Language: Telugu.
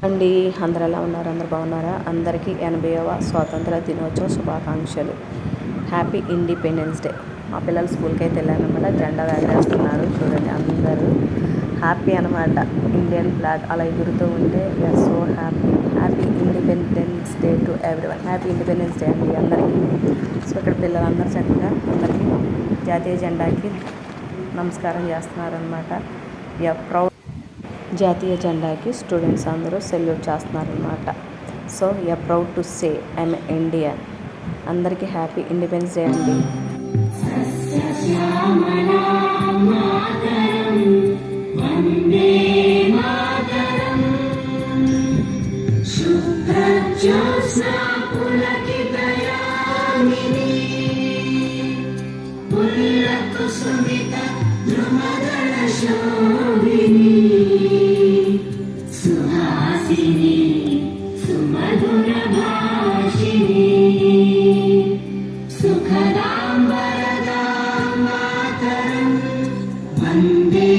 అండి, అందరు ఎలా ఉన్నారు? అందరు బాగున్నారా? అందరికీ 80వ స్వాతంత్ర దినోత్సవ శుభాకాంక్షలు. Happy independence day. మా పిల్లలు స్కూల్కి అయితే వెళ్ళారనమాట. జెండా ఎగరేస్తున్నారు చూడండి. అందరూ హ్యాపీ అనమాట. ఇండియన్ ఫ్లాగ్ అలా ఎగురుతూ ఉంటే we are so happy. Happy independence day to everyone. Happy independence day అండి అందరికీ. సో ఇక్కడ పిల్లలందరూ చక్కగా అందరికీ జాతీయ జెండాకి నమస్కారం చేస్తున్నారనమాట. We are proud. జాతీయ జెండాకి స్టూడెంట్స్ అందరూ సెల్యూట్ చేస్తున్నారనమాట. So you are proud to say I'm Indian. అందరికీ హ్యాపీ ఇండిపెండెన్స్ డే అండి. సుహాసిని సుమధుర భాషిని సుఖదాం వరదాం మాతరం వందే